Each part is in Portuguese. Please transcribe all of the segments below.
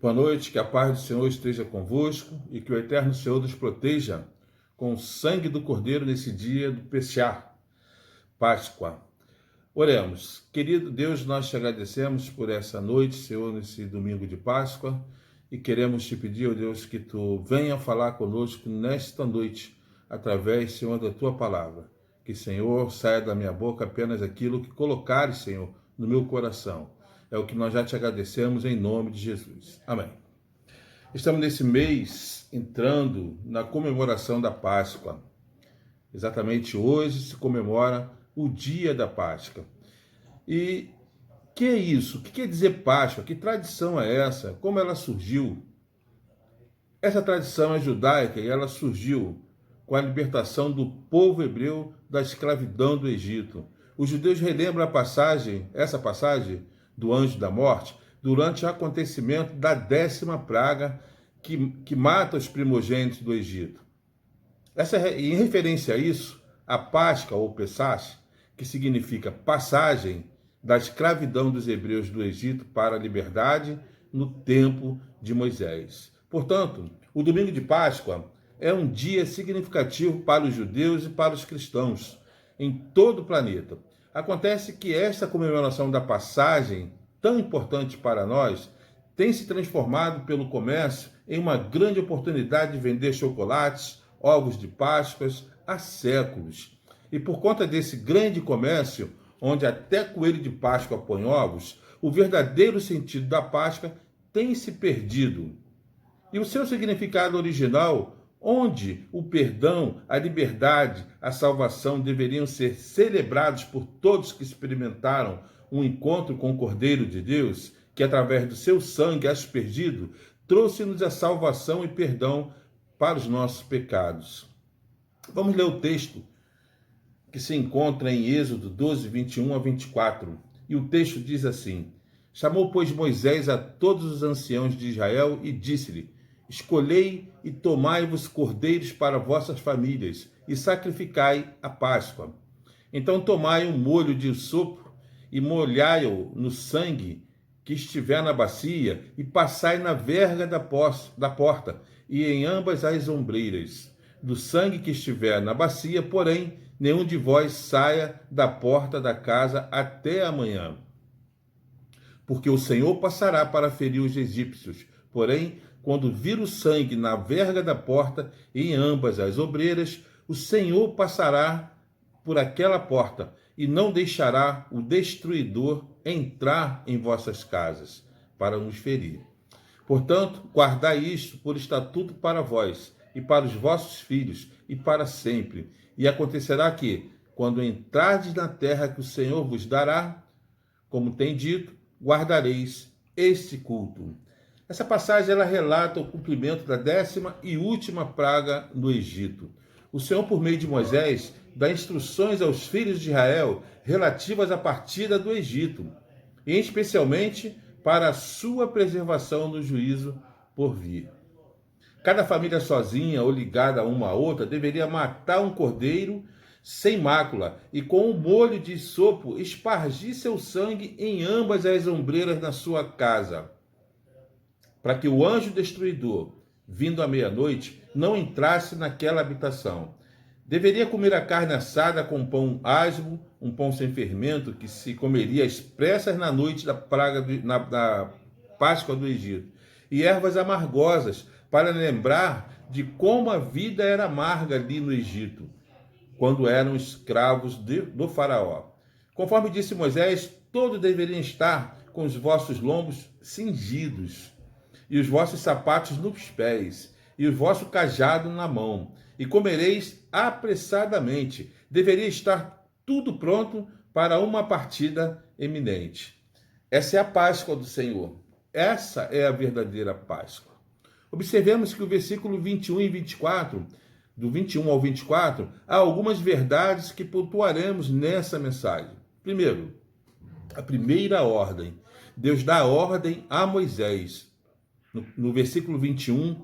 Boa noite, que a paz do Senhor esteja convosco e que o eterno Senhor nos proteja com o sangue do Cordeiro nesse dia do Peshá, Páscoa. Oremos. Querido Deus, nós te agradecemos por essa noite, Senhor, nesse domingo de Páscoa, e queremos te pedir, ó Deus, que tu venha falar conosco nesta noite, através, Senhor, da tua palavra. Que, Senhor, saia da minha boca apenas aquilo que colocares, Senhor, no meu coração. É o que nós já te agradecemos em nome de Jesus. Amém. Estamos nesse mês entrando na comemoração da Páscoa. Exatamente hoje se comemora o dia da Páscoa. E que é isso? O que quer dizer Páscoa? Que tradição é essa? Como ela surgiu? Essa tradição é judaica e ela surgiu com a libertação do povo hebreu da escravidão do Egito. Os judeus relembram essa passagem do anjo da morte, durante o acontecimento da 10ª praga que mata os primogênitos do Egito. Em referência a isso, a Páscoa ou Pessach, que significa passagem da escravidão dos hebreus do Egito para a liberdade no tempo de Moisés. Portanto, o domingo de Páscoa é um dia significativo para os judeus e para os cristãos em todo o planeta. Acontece que esta comemoração da passagem, tão importante para nós, tem se transformado pelo comércio em uma grande oportunidade de vender chocolates, ovos de Páscoas há séculos. E por conta desse grande comércio, onde até coelho de Páscoa põe ovos, o verdadeiro sentido da Páscoa tem se perdido. E o seu significado original, onde o perdão, a liberdade, a salvação deveriam ser celebrados por todos que experimentaram um encontro com o Cordeiro de Deus, que através do seu sangue aspergido, trouxe-nos a salvação e perdão para os nossos pecados. Vamos ler o texto que se encontra em Êxodo 12, 21 a 24. E o texto diz assim: Chamou, pois, Moisés a todos os anciãos de Israel e disse-lhe: Escolhei e tomai-vos cordeiros para vossas famílias, e sacrificai a Páscoa. Então tomai um molho de sopro, e molhai-o no sangue que estiver na bacia, e passai na verga da porta, e em ambas as ombreiras. Do sangue que estiver na bacia, porém, nenhum de vós saia da porta da casa até amanhã. Porque o Senhor passará para ferir os egípcios, porém, quando vir o sangue na verga da porta e em ambas as obreiras, o Senhor passará por aquela porta e não deixará o destruidor entrar em vossas casas para nos ferir. Portanto, guardai isto por estatuto para vós e para os vossos filhos e para sempre. E acontecerá que, quando entrardes na terra que o Senhor vos dará, como tem dito, guardareis este culto. Essa passagem ela relata o cumprimento da 10ª e última praga no Egito. O Senhor, por meio de Moisés, dá instruções aos filhos de Israel relativas à partida do Egito, e especialmente para a sua preservação no juízo por vir. Cada família sozinha ou ligada uma a outra deveria matar um cordeiro sem mácula e com um molho de sopro espargir seu sangue em ambas as ombreiras na sua casa, para que o anjo destruidor, vindo à meia-noite, não entrasse naquela habitação. Deveria comer a carne assada com pão asmo, um pão sem fermento, que se comeria às pressas na noite da da Páscoa do Egito, e ervas amargosas, para lembrar de como a vida era amarga ali no Egito, quando eram escravos do faraó. Conforme disse Moisés, todos deveriam estar com os vossos lombos cingidos, e os vossos sapatos nos pés, e o vosso cajado na mão, e comereis apressadamente. Deveria estar tudo pronto para uma partida eminente. Essa é a Páscoa do Senhor. Essa é a verdadeira Páscoa. Observemos que o versículo 21 e 24, do 21 ao 24, há algumas verdades que pontuaremos nessa mensagem. Primeiro, a primeira ordem. Deus dá ordem a Moisés. No versículo 21,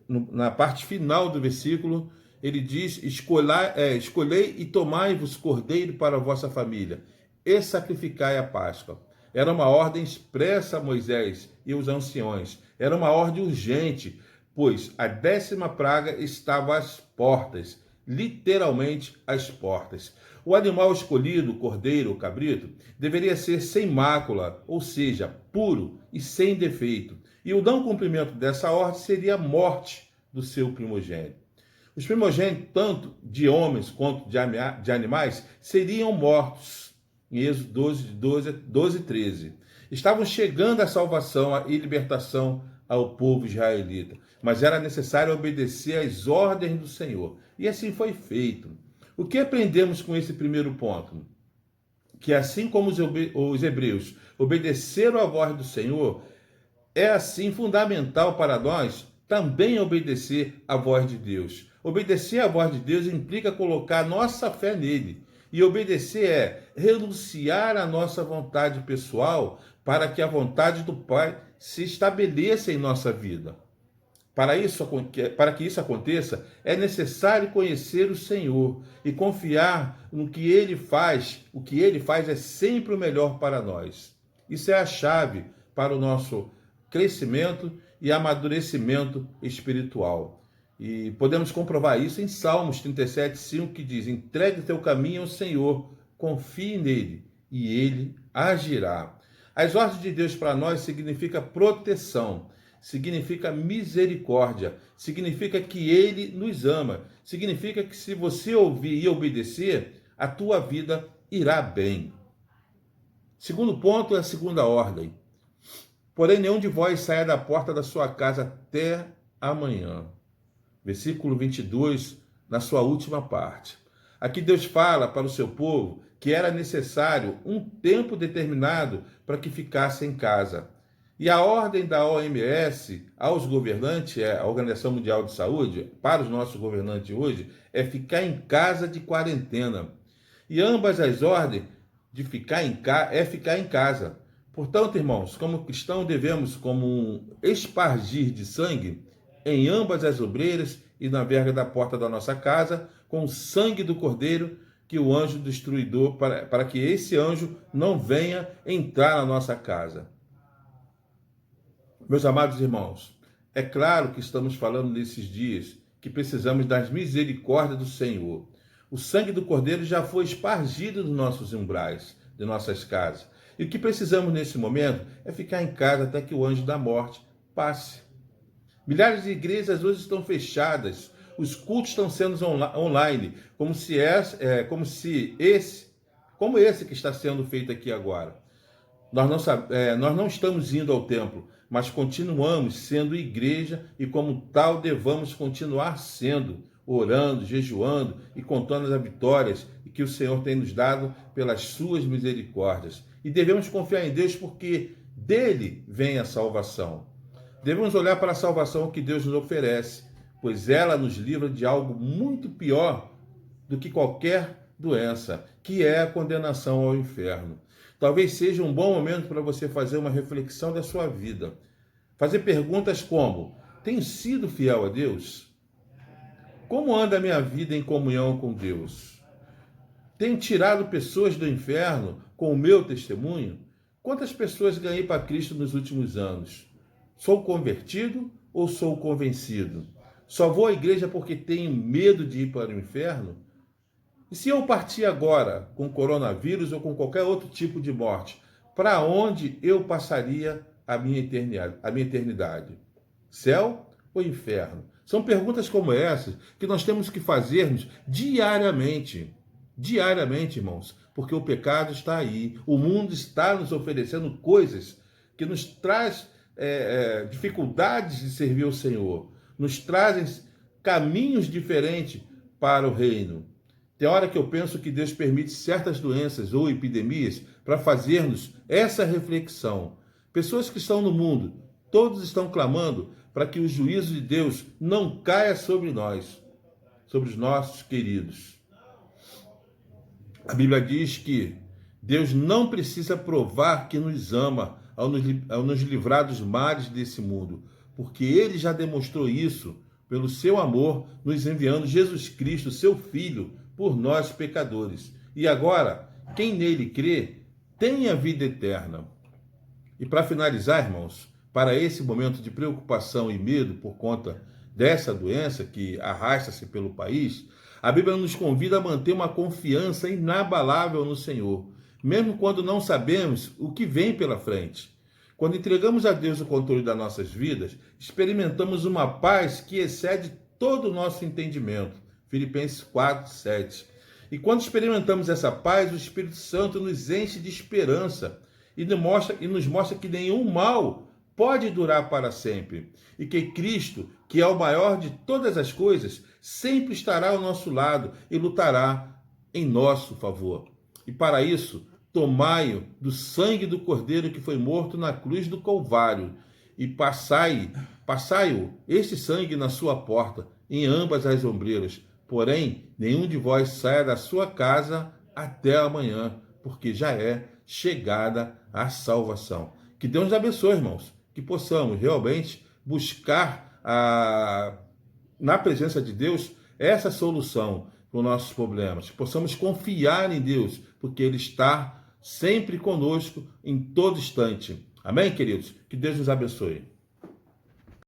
na parte final do versículo, ele diz: escolhei e tomai-vos cordeiro para a vossa família, e sacrificai a Páscoa. Era uma ordem expressa a Moisés e os anciões. Era uma ordem urgente, pois a 10ª praga estava às portas, literalmente às portas. O animal escolhido, o cordeiro ou cabrito, deveria ser sem mácula, ou seja, puro e sem defeito. E o não cumprimento dessa ordem seria a morte do seu primogênito. Os primogênitos, tanto de homens quanto de animais, seriam mortos. Em Êxodo 12, 13. Estavam chegando a salvação e libertação ao povo israelita, mas era necessário obedecer às ordens do Senhor. E assim foi feito. O que aprendemos com esse primeiro ponto? Que assim como os hebreus obedeceram à voz do Senhor, é assim fundamental para nós também obedecer à voz de Deus. Obedecer à voz de Deus implica colocar nossa fé nele. E obedecer é renunciar à nossa vontade pessoal para que a vontade do Pai se estabeleça em nossa vida. Para que isso aconteça, é necessário conhecer o Senhor e confiar no que Ele faz. O que Ele faz é sempre o melhor para nós. Isso é a chave para o nosso crescimento e amadurecimento espiritual. E podemos comprovar isso em Salmos 37:5, que diz: entregue teu caminho ao Senhor, confie nele e ele agirá. As ordens de Deus para nós significa proteção, significa misericórdia, significa que ele nos ama, significa que se você ouvir e obedecer, a tua vida irá bem. Segundo ponto é a segunda ordem. Porém, nenhum de vós saia da porta da sua casa até amanhã. Versículo 22, na sua última parte. Aqui Deus fala para o seu povo que era necessário um tempo determinado para que ficasse em casa. E a ordem da OMS aos governantes, a Organização Mundial de Saúde, para os nossos governantes hoje, é ficar em casa de quarentena. E ambas as ordens de ficar em casa. Portanto, irmãos, como cristãos devemos, como um espargir de sangue, em ambas as ombreiras e na verga da porta da nossa casa, com o sangue do Cordeiro, que o anjo destruidor, para que esse anjo não venha entrar na nossa casa. Meus amados irmãos, é claro que estamos falando nesses dias que precisamos das misericórdias do Senhor. O sangue do Cordeiro já foi espargido nos nossos umbrais, de nossas casas. E o que precisamos nesse momento é ficar em casa até que o anjo da morte passe. Milhares de igrejas hoje estão fechadas, os cultos estão sendo online, como esse que está sendo feito aqui agora. Nós não estamos indo ao templo, mas continuamos sendo igreja e como tal devamos continuar sendo, orando, jejuando e contando as vitórias que o Senhor tem nos dado pelas suas misericórdias. E devemos confiar em Deus porque dele vem a salvação. Devemos olhar para a salvação que Deus nos oferece, pois ela nos livra de algo muito pior do que qualquer doença, que é a condenação ao inferno. Talvez seja um bom momento para você fazer uma reflexão da sua vida. Fazer perguntas como: tenho sido fiel a Deus? Como anda a minha vida em comunhão com Deus? Tenho tirado pessoas do inferno com o meu testemunho? Quantas pessoas ganhei para Cristo nos últimos anos? Sou convertido ou sou convencido? Só vou à igreja porque tenho medo de ir para o inferno? E se eu partir agora com coronavírus ou com qualquer outro tipo de morte, para onde eu passaria a minha eternidade? Céu ou inferno? São perguntas como essas que nós temos que fazermos diariamente. Diariamente, irmãos, porque o pecado está aí. O mundo está nos oferecendo coisas que nos traz dificuldades de servir ao Senhor, nos trazem caminhos diferentes para o reino. Tem hora que eu penso que Deus permite certas doenças ou epidemias para fazermos essa reflexão. Pessoas que estão no mundo, todos estão clamando para que o juízo de Deus não caia sobre nós, sobre os nossos queridos. A Bíblia diz que Deus não precisa provar que nos ama ao nos livrar dos males desse mundo, porque Ele já demonstrou isso pelo seu amor, nos enviando Jesus Cristo, seu Filho, por nós pecadores. E agora, quem nele crê, tem a vida eterna. E para finalizar, irmãos, para esse momento de preocupação e medo por conta dessa doença que arrasta-se pelo país, a Bíblia nos convida a manter uma confiança inabalável no Senhor, mesmo quando não sabemos o que vem pela frente. Quando entregamos a Deus o controle das nossas vidas, experimentamos uma paz que excede todo o nosso entendimento. Filipenses 4, 7. E quando experimentamos essa paz, o Espírito Santo nos enche de esperança e nos mostra que nenhum mal pode durar para sempre. E que Cristo, que é o maior de todas as coisas, sempre estará ao nosso lado e lutará em nosso favor. E para isso, tomai-o do sangue do Cordeiro que foi morto na cruz do Calvário, e passai-o, este sangue, na sua porta, em ambas as ombreiras. Porém, nenhum de vós saia da sua casa até amanhã, porque já é chegada a salvação. Que Deus nos abençoe, irmãos, que possamos realmente buscar na presença de Deus essa solução para os nossos problemas, que possamos confiar em Deus, porque Ele está sempre conosco em todo instante. Amém, queridos? Que Deus nos abençoe.